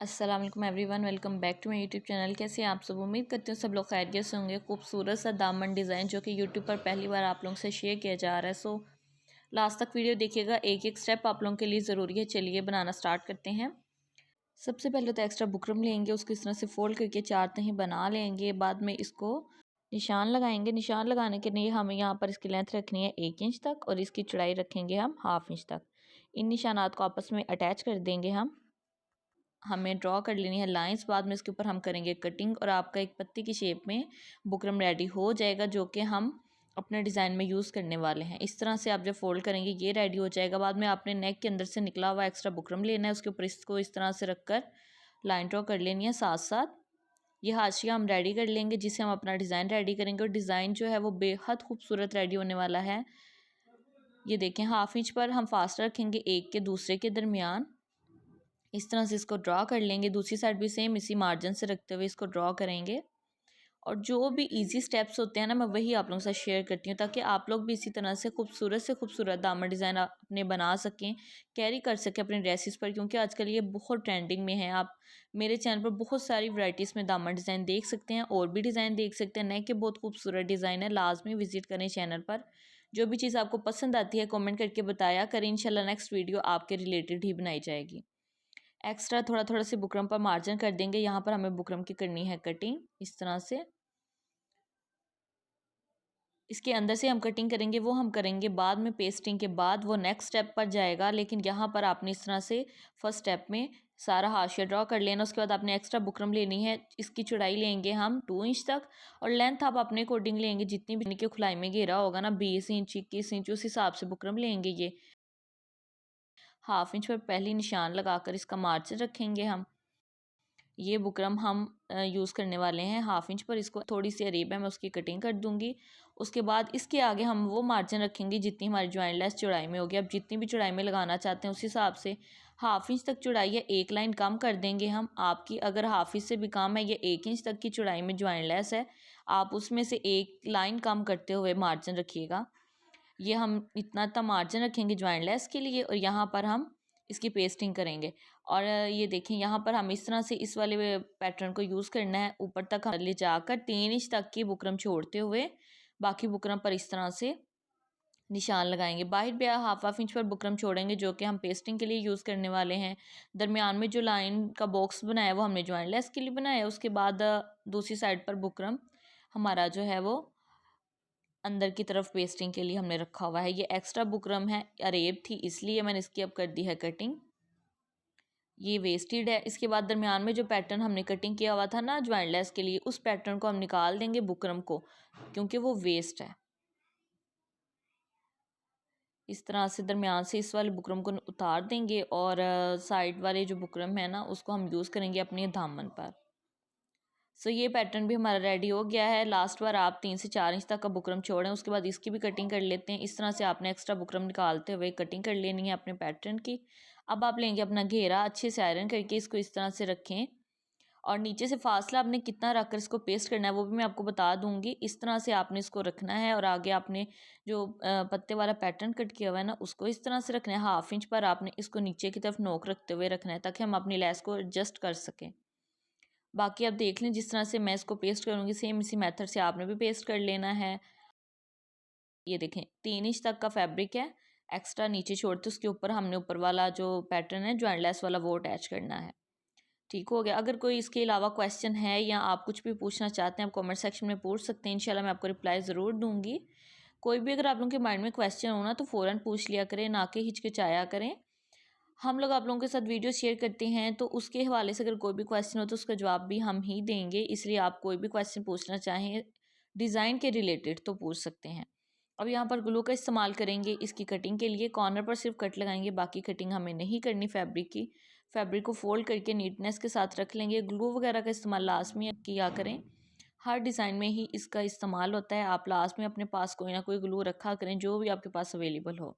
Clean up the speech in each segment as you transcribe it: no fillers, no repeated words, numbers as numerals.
अस्सलाम वालेकुम everyone, welcome back to my YouTube channel. कैसे हैं आप सब? उम्मीद करती हूँ सब लोग खैरियत से होंगे। खूबसूरत सा दामन डिज़ाइन जो कि यूट्यूब पर पहली बार आप लोगों से शेयर किया जा रहा है। सो लास्ट तक वीडियो देखिएगा, एक एक स्टेप आप लोगों के लिए ज़रूरी है। चलिए बनाना स्टार्ट करते हैं। सबसे पहले तो एक्स्ट्रा बुकरम लेंगे, उसको इस तरह से फोल्ड करके 4 तहें बना लेंगे। बाद में इसको निशान लगाएंगे। निशान लगाने के लिए हमें यहाँ पर इसकी लेंथ रखनी है 1 इंच तक और इसकी चौड़ाई रखेंगे हम 1/2 इंच तक। इन निशानात को आपस में अटैच कर देंगे। हमें ड्रॉ कर लेनी है लाइंस। बाद में इसके ऊपर हम करेंगे कटिंग और आपका एक पत्ती की शेप में बुकरम रेडी हो जाएगा, जो कि हम अपने डिज़ाइन में यूज़ करने वाले हैं। इस तरह से आप जब फोल्ड करेंगे ये रेडी हो जाएगा। बाद में आपने नेक के अंदर से निकला हुआ एक्स्ट्रा बुकरम लेना है, उसके ऊपर इसको इस तरह से रखकर लाइन ड्रॉ कर लेनी है। साथ साथ ये हाशिया हम रेडी कर लेंगे, जिसे हम अपना डिज़ाइन रेडी करेंगे। और डिज़ाइन जो है वो बेहद खूबसूरत रेडी होने वाला है। ये देखें, 1/2 इंच पर हम फास्ट रखेंगे एक के दूसरे के दरमियान। इस तरह से इसको ड्रॉ कर लेंगे। दूसरी साइड भी सेम इसी मार्जिन से रखते हुए इसको ड्रॉ करेंगे। और जो भी इजी स्टेप्स होते हैं ना, मैं वही आप लोगों के साथ शेयर करती हूँ, ताकि आप लोग भी इसी तरह से खूबसूरत दामन डिज़ाइन अपने बना सकें, कैरी कर सकें अपने ड्रेसेस पर। क्योंकि आजकल ये बहुत ट्रेंडिंग में है। आप मेरे चैनल पर बहुत सारी वैराइटीज़ में दामन डिज़ाइन देख सकते हैं, और भी डिज़ाइन देख सकते हैं। नए के बहुत खूबसूरत डिज़ाइन है, लाजमी विजिट करें चैनल पर। जो भी चीज़ आपको पसंद आती है कॉमेंट करके बताया करें। इंशाल्लाह नेक्स्ट वीडियो आपके रिलेटेड ही बनाई जाएगी। एक्स्ट्रा थोड़ा थोड़ा से बुकरम पर मार्जिन कर देंगे। यहाँ पर हमें बुकरम की करनी है कटिंग इस तरह से। इसके अंदर से हम कटिंग करेंगे, वो हम करेंगे बाद में, पेस्टिंग के बाद वो नेक्स्ट स्टेप पर जाएगा। लेकिन यहाँ पर आपने इस तरह से फर्स्ट स्टेप में सारा हाशिया ड्रॉ कर लेना। उसके बाद आपने एक्स्ट्रा बुकरम लेनी है। इसकी चौड़ाई लेंगे हम 2 इंच तक, और लेंथ आप अपने अकॉर्डिंग लेंगे। जितनी भी की खुलाई में घेरा होगा ना, 20 इंच 21 इंच, उस हिसाब से बुकरम लेंगे। ये 1/2 इंच पर पहली निशान लगाकर इसका मार्जिन रखेंगे हम। ये बुकरम हम यूज़ करने वाले हैं 1/2 इंच पर। इसको थोड़ी सी अरेब है, मैं उसकी कटिंग कर दूंगी। उसके बाद इसके आगे हम वो मार्जिन रखेंगे जितनी हमारी जॉइंट लेस चौड़ाई में होगी। अब जितनी भी चौड़ाई में लगाना चाहते हैं उस हिसाब से 1/2 इंच तक चौड़ाई है, एक लाइन कम कर देंगे हम। आपकी अगर 1/2 इंच से भी कम है, ये 1 इंच तक की चौड़ाई में जॉइंट लेस है, आप उसमें से एक लाइन कम करते हुए मार्जिन रखिएगा। ये हम इतना मार्जिन रखेंगे जॉइंट लेस के लिए, और यहाँ पर हम इसकी पेस्टिंग करेंगे। और ये देखें, यहाँ पर हम इस तरह से इस वाले पैटर्न को यूज़ करना है। ऊपर तक ले जाकर 3 इंच तक की बुकरम छोड़ते हुए बाकी बुकरम पर इस तरह से निशान लगाएंगे। बाहर भी 1/2 इंच पर बुकरम छोड़ेंगे, जो कि हम पेस्टिंग के लिए यूज़ करने वाले हैं। दरमियान में जो लाइन का बॉक्स बनाया वो हमने जॉइंट लेस के लिए बनाया। उसके बाद दूसरी साइड पर बुकरम हमारा जो है वो अंदर की तरफ पेस्टिंग के लिए हमने रखा हुआ है। ये एक्स्ट्रा बुकरम है, अरेब थी इसलिए मैंने इसकी अब कर दी है कटिंग। ये वेस्टेड है। इसके बाद दरमियान में जो पैटर्न हमने कटिंग किया हुआ था ना ज्वाइंट लेस के लिए, उस पैटर्न को हम निकाल देंगे बुकरम को, क्योंकि वो वेस्ट है। इस तरह से दरमियान से इस वाले बुकरम को उतार देंगे, और साइड वाले जो बुकरम है ना उसको हम यूज़ करेंगे अपने दामन पर। सो ये पैटर्न भी हमारा रेडी हो गया है। लास्ट बार आप 3 से 4 इंच तक का बुकरम छोड़ें। उसके बाद इसकी भी कटिंग कर लेते हैं। इस तरह से आपने एक्स्ट्रा बुकरम निकालते हुए कटिंग कर लेनी है अपने पैटर्न की। अब आप लेंगे अपना घेरा, अच्छे से आयरन करके इसको इस तरह से रखें, और नीचे से फासला आपने कितना रखकर इसको पेस्ट करना है वो भी मैं आपको बता दूंगी। इस तरह से आपने इसको रखना है, और आगे आपने जो पत्ते वाला पैटर्न कट किया हुआ है ना उसको इस तरह से रखना है। 1/2 इंच पर आपने इसको नीचे की तरफ नोक रखते हुए रखना है, ताकि हम अपनी लेस को एडजस्ट कर सकें। बाकी आप देख लें, जिस तरह से मैं इसको पेस्ट करूँगी सेम इसी मेथड से आपने भी पेस्ट कर लेना है। ये देखें, 3 इंच तक का फैब्रिक है, एक्स्ट्रा नीचे छोड़ते उसके ऊपर हमने ऊपर वाला जो पैटर्न है जॉइंट लेस वाला वो अटैच करना है। ठीक हो गया। अगर कोई इसके अलावा क्वेश्चन है या आप कुछ भी पूछना चाहते हैं, आप कमेंट सेक्शन में पूछ सकते हैं। इंशाल्लाह मैं आपको रिप्लाई ज़रूर दूंगी। कोई भी अगर आप लोगों के माइंड में क्वेश्चन हो ना तो फ़ौरन पूछ लिया करें, ना कि हिचकिचाया करें। हम लोग आप लोगों के साथ वीडियो शेयर करते हैं, तो उसके हवाले से अगर कोई भी क्वेश्चन हो तो उसका जवाब भी हम ही देंगे। इसलिए आप कोई भी क्वेश्चन पूछना चाहें डिज़ाइन के रिलेटेड तो पूछ सकते हैं। अब यहाँ पर ग्लू का इस्तेमाल करेंगे इसकी कटिंग के लिए। कॉर्नर पर सिर्फ कट लगाएंगे, बाकी कटिंग हमें नहीं करनी फैब्रिक की। फैब्रिक को फोल्ड करके नीटनेस के साथ रख लेंगे। ग्लू वगैरह का इस्तेमाल लाजमी किया करें, हर डिज़ाइन में ही इसका इस्तेमाल होता है। आप लास्ट में अपने पास कोई ना कोई ग्लू रखा करें, जो भी आपके पास अवेलेबल हो।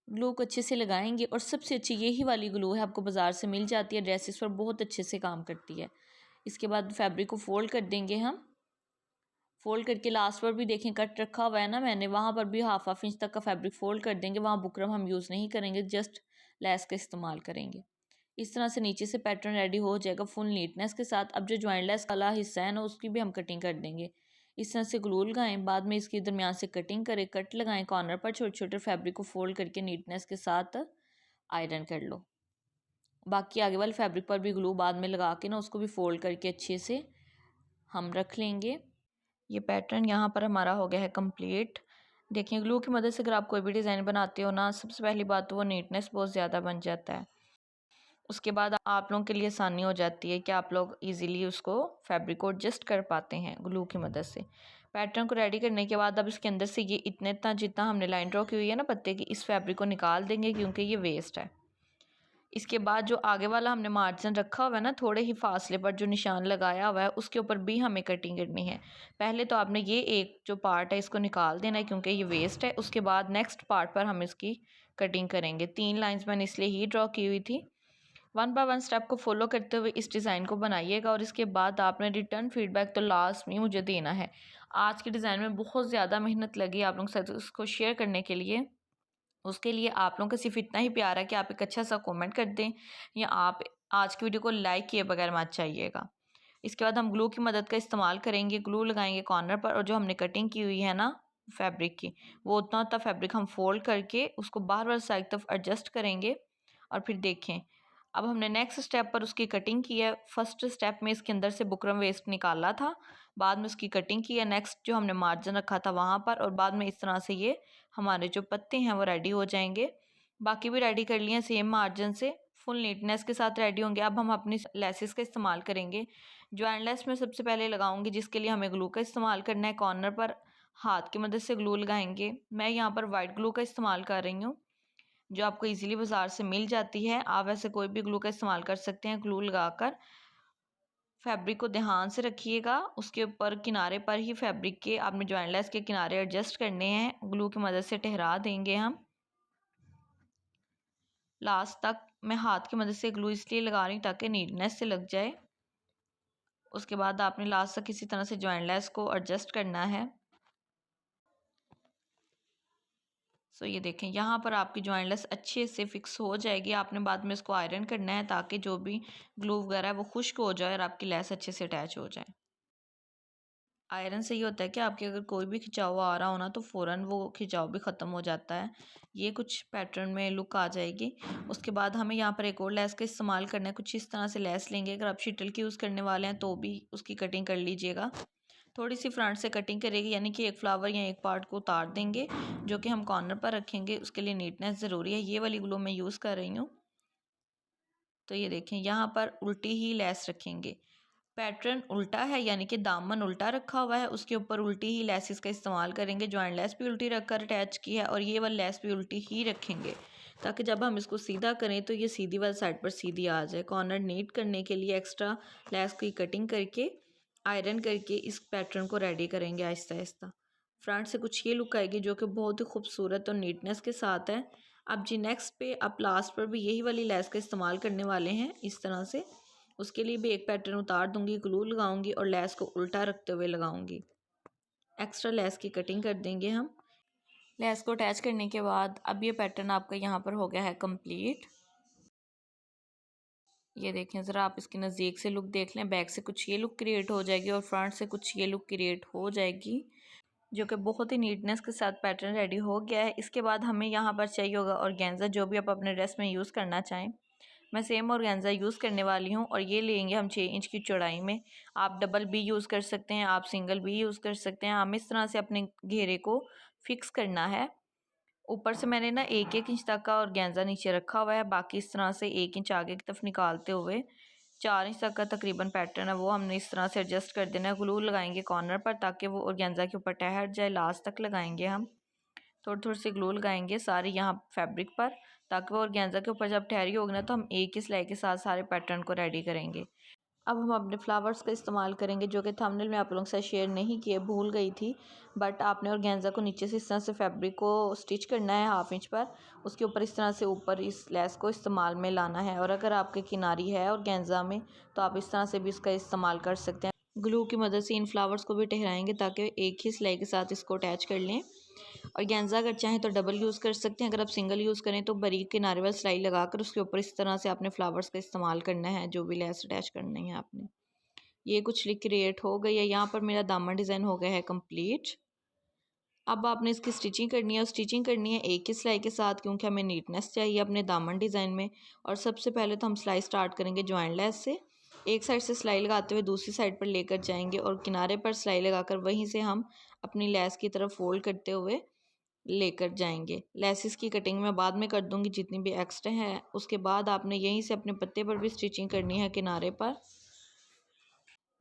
ग्लू को अच्छे से लगाएंगे, और सबसे अच्छी यही वाली ग्लू है, आपको बाज़ार से मिल जाती है, ड्रेसेस पर बहुत अच्छे से काम करती है। इसके बाद फैब्रिक को फोल्ड कर देंगे हम। फोल्ड करके लास्ट पर भी देखें कट रखा हुआ है ना मैंने, वहाँ पर भी 1/2 इंच तक का फैब्रिक फोल्ड कर देंगे। वहाँ बुकरम हम यूज़ नहीं करेंगे, जस्ट लेस का इस्तेमाल करेंगे। इस तरह से नीचे से पैटर्न रेडी हो जाएगा फुल नीटनेस के साथ। अब जो ज्वाइंटलेस वाला हिस्सा है ना उसकी भी हम कटिंग कर देंगे। इस तरह से ग्लू लगाएं, बाद में इसके दरमियान से कटिंग करें, कट लगाएं, कॉर्नर पर छोटे छोटे फैब्रिक को फोल्ड करके नीटनेस के साथ आयरन कर लो। बाकी आगे वाले फैब्रिक पर भी ग्लू बाद में लगा के ना उसको भी फोल्ड करके अच्छे से हम रख लेंगे। ये पैटर्न यहाँ पर हमारा हो गया है कंप्लीट। देखिए ग्लू की मदद से अगर आप कोई भी डिज़ाइन बनाते हो ना, सबसे पहली बात तो वो नीटनेस बहुत ज़्यादा बन जाता है। उसके बाद आप लोगों के लिए आसानी हो जाती है कि आप लोग इजीली उसको फैब्रिक को एडजस्ट कर पाते हैं ग्लू की मदद से। पैटर्न को रेडी करने के बाद अब इसके अंदर से ये इतना जितना हमने लाइन ड्रॉ की हुई है ना पत्ते की, इस फैब्रिक को निकाल देंगे क्योंकि ये वेस्ट है। इसके बाद जो आगे वाला हमने मार्जिन रखा हुआ है ना, थोड़े ही फासले पर जो निशान लगाया हुआ है उसके ऊपर भी हमें कटिंग करनी है। पहले तो आपने ये एक जो पार्ट है इसको निकाल देना है क्योंकि ये वेस्ट है। उसके बाद नेक्स्ट पार्ट पर हम इसकी कटिंग करेंगे। 3 लाइंस मैंने इसलिए ही ड्रॉ की हुई थी। 1 बाय 1 स्टेप को फॉलो करते हुए इस डिज़ाइन को बनाइएगा और इसके बाद आपने रिटर्न फीडबैक तो लास्ट में मुझे देना है। आज के डिज़ाइन में बहुत ज़्यादा मेहनत लगी आप लोगों के साथ उसको शेयर करने के लिए। उसके लिए आप लोगों का सिर्फ इतना ही प्यार है कि आप एक अच्छा सा कमेंट कर दें या आप आज की वीडियो को लाइक किए बगैर मत जाइएगा। इसके बाद हम ग्लू की मदद का इस्तेमाल करेंगे। ग्लू लगाएंगे कॉर्नर पर और जो हमने कटिंग की हुई है ना फैब्रिक की, वो उतना फैब्रिक हम फोल्ड करके उसको बार बार साइड तरफ एडजस्ट करेंगे। और फिर देखें अब हमने नेक्स्ट स्टेप पर उसकी कटिंग की है। फर्स्ट स्टेप में इसके अंदर से बुकरम वेस्ट निकाला था, बाद में उसकी कटिंग की है। नेक्स्ट जो हमने मार्जिन रखा था वहाँ पर, और बाद में इस तरह से ये हमारे जो पत्ते हैं वो रेडी हो जाएंगे। बाकी भी रेडी कर लिए सेम मार्जिन से, फुल नीटनेस के साथ रेडी होंगे। अब हम अपनी लेसेस का इस्तेमाल करेंगे। ज्वाइन लेस में सबसे पहले लगाऊंगी जिसके लिए हमें ग्लू का इस्तेमाल करना है। कॉर्नर पर हाथ की मदद से ग्लू लगाएंगे। मैं यहाँ पर वाइट ग्लू का इस्तेमाल कर रही हूँ जो आपको इजीली बाज़ार से मिल जाती है। आप वैसे कोई भी ग्लू का इस्तेमाल कर सकते हैं। ग्लू लगाकर फैब्रिक को ध्यान से रखिएगा, उसके ऊपर किनारे पर ही फैब्रिक के आपने ज्वाइन लेस के किनारे एडजस्ट करने हैं। ग्लू की मदद से ठहरा देंगे हम लास्ट तक। मैं हाथ की मदद से ग्लू इसलिए लगा रही हूँ ताकि नीटनेस से लग जाए। उसके बाद आपने लास्ट तक किसी तरह से ज्वाइन लेस को एडजस्ट करना है। सो ये देखें यहाँ पर आपकी ज्वाइन लेस अच्छे से फिक्स हो जाएगी। आपने बाद में इसको आयरन करना है ताकि जो भी ग्लू वगैरह है वो खुश्क हो जाए और आपकी लेस अच्छे से अटैच हो जाए। आयरन से ये होता है कि आपके अगर कोई भी खिंचाव आ रहा हो ना तो फ़ौरन वो खिंचाव भी ख़त्म हो जाता है। ये कुछ पैटर्न में लुक आ जाएगी। उसके बाद हमें यहाँ पर एक और लेस का इस्तेमाल करना है। कुछ इस तरह से लेस लेंगे। अगर आप शिटल की यूज़ करने वाले हैं तो भी उसकी कटिंग कर लीजिएगा। थोड़ी सी फ्रंट से कटिंग करेगी, यानी कि एक फ्लावर या एक पार्ट को उतार देंगे जो कि हम कॉर्नर पर रखेंगे। उसके लिए नीटनेस ज़रूरी है। ये वाली ग्लू मैं यूज़ कर रही हूँ। तो ये देखें यहाँ पर उल्टी ही लेस रखेंगे। पैटर्न उल्टा है यानी कि दामन उल्टा रखा हुआ है, उसके ऊपर उल्टी ही लेसिस का इस्तेमाल करेंगे। ज्वाइन लेस भी उल्टी रखकर अटैच की है और ये वाली लेस भी उल्टी ही रखेंगे ताकि जब हम इसको सीधा करें तो ये सीधी वाली साइड पर सीधी आ जाए। कॉर्नर नीट करने के लिए एक्स्ट्रा लेस की कटिंग करके आयरन करके इस पैटर्न को रेडी करेंगे आहिस्ता आहिस्ता। फ्रंट से कुछ ये लुक आएगी जो कि बहुत ही खूबसूरत और नीटनेस के साथ है। अब जी नेक्स्ट पे आप लास्ट पर भी यही वाली लेस का इस्तेमाल करने वाले हैं इस तरह से। उसके लिए भी एक पैटर्न उतार दूंगी, ग्लू लगाऊंगी और लेस को उल्टा रखते हुए लगाऊंगी। एक्स्ट्रा लेस की कटिंग कर देंगे हम। लेस को अटैच करने के बाद अब ये पैटर्न आपका यहाँ पर हो गया है कंप्लीट। ये देखें ज़रा, आप इसके नज़दीक से लुक देख लें। बैक से कुछ ये लुक क्रिएट हो जाएगी और फ्रंट से कुछ ये लुक क्रिएट हो जाएगी जो कि बहुत ही नीटनेस के साथ पैटर्न रेडी हो गया है। इसके बाद हमें यहाँ पर चाहिए होगा ऑर्गेन्जा, जो भी आप अपने ड्रेस में यूज़ करना चाहें। मैं सेम ऑर्गेन्जा यूज़ करने वाली हूँ और ये लेंगे हम 6 इंच की चौड़ाई में। आप डबल भी यूज़ कर सकते हैं, आप सिंगल भी यूज़ कर सकते हैं। हम इस तरह से अपने घेरे को फिक्स करना है। ऊपर से मैंने ना 1-1 इंच तक का ऑर्गेन्जा नीचे रखा हुआ है। बाकी इस तरह से 1 इंच आगे की तरफ निकालते हुए 4 इंच तक का तकरीबन पैटर्न है वो हमने इस तरह से एडजस्ट कर देना है। ग्लू लगाएंगे कॉर्नर पर ताकि वो ऑर्गेन्जा के ऊपर ठहर जाए। लास्ट तक लगाएंगे हम, थोड़ी थोड़ी सी ग्लू लगाएंगे सारी यहाँ फैब्रिक पर ताकि वो ऑर्गेन्जा के ऊपर जब ठहरी होगी ना तो हम एक ही सिलाई के साथ सारे पैटर्न को रेडी करेंगे। अब हम अपने फ्लावर्स का इस्तेमाल करेंगे जो कि थंबनेल में आप लोगों के साथ शेयर नहीं किए, भूल गई थी। बट आपने ऑर्गेन्जा को नीचे से इस तरह से फैब्रिक को स्टिच करना है 1/2 इंच पर। उसके ऊपर इस तरह से ऊपर इस लेस को इस्तेमाल में लाना है। और अगर आपके किनारी है ऑर्गेन्जा में तो आप इस तरह से भी इसका इस्तेमाल कर सकते हैं। ग्लू की मदद से इन फ्लावर्स को भी ठहराएंगे ताकि एक ही सिलाई के साथ इसको अटैच कर लें। और गेंजा अगर चाहें तो डबल यूज़ कर सकते हैं। अगर आप सिंगल यूज़ करें तो बारीक किनारे वाली सिलाई लगाकर उसके ऊपर इस तरह से आपने फ्लावर्स का इस्तेमाल करना है, जो भी लेस अटैच करनी है आपने। ये कुछ क्रिएट हो गई है। यहाँ पर मेरा दामन डिज़ाइन हो गया है कंप्लीट। अब आपने इसकी स्टिचिंग करनी है और स्टिचिंग करनी है एक ही सिलाई के साथ, क्योंकि हमें नीटनेस चाहिए अपने दामन डिज़ाइन में। और सबसे पहले तो हम सिलाई स्टार्ट करेंगे जॉइंट लेस से। एक साइड से सिलाई लगाते हुए दूसरी साइड पर लेकर जाएंगे और किनारे पर सिलाई लगाकर वहीं से हम अपनी लेस की तरफ फोल्ड करते हुए लेकर जाएंगे। लेसिस की कटिंग मैं बाद में कर दूंगी जितनी भी एक्स्ट्रा है। उसके बाद आपने यहीं से अपने पत्ते पर भी स्टिचिंग करनी है किनारे पर।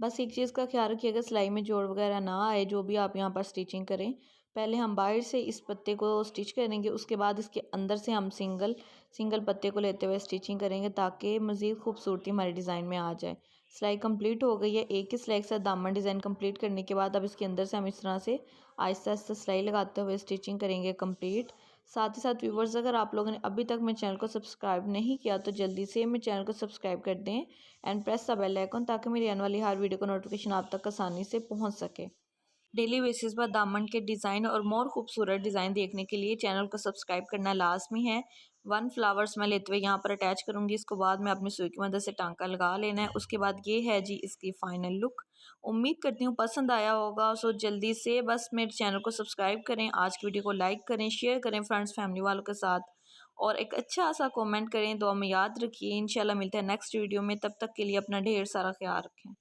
बस एक चीज़ का ख्याल रखिएगा, सिलाई में जोड़ वगैरह ना आए जो भी आप यहाँ पर स्टिचिंग करें। पहले हम बाहर से इस पत्ते को स्टिच करेंगे, उसके बाद इसके अंदर से हम सिंगल सिंगल पत्ते को लेते हुए स्टिचिंग करेंगे ताकि मज़ीद खूबसूरती हमारे डिज़ाइन में आ जाए। सिलाई कंप्लीट हो गई है। एक ही सिलाई के साथ दामन डिज़ाइन कंप्लीट करने के बाद अब इसके अंदर से हम इस तरह से आहिस्ता आहिस्ता सिलाई लगाते हुए स्टिचिंग करेंगे कंप्लीट। साथ ही साथ व्यूवर्स, अगर आप लोगों ने अभी तक मेरे चैनल को सब्सक्राइब नहीं किया तो जल्दी से मेरे चैनल को सब्सक्राइब कर दें and press the bell icon, ताकि मेरी आने वाली हर वीडियो का नोटिफिकेशन आप तक आसानी से पहुंच सके। डेली बेसिस पर दामन के डिज़ाइन और मोर खूबसूरत डिज़ाइन देखने के लिए चैनल को सब्सक्राइब करना लाजमी है। 1 फ्लावर्स मैं लेते हुए यहाँ पर अटैच करूँगी। इसको बाद में अपनी सुई की मदद से टांका लगा लेना है। उसके बाद ये है जी इसकी फ़ाइनल लुक। उम्मीद करती हूँ पसंद आया होगा। सो जल्दी से बस मेरे चैनल को सब्सक्राइब करें, आज की वीडियो को लाइक करें, शेयर करें फ्रेंड्स फैमिली वालों के साथ और एक अच्छा सा कमेंट करें। दुआ में याद रखिए। इंशाल्लाह मिलते हैं नेक्स्ट वीडियो में। तब तक के लिए अपना ढेर सारा ख्याल रखें।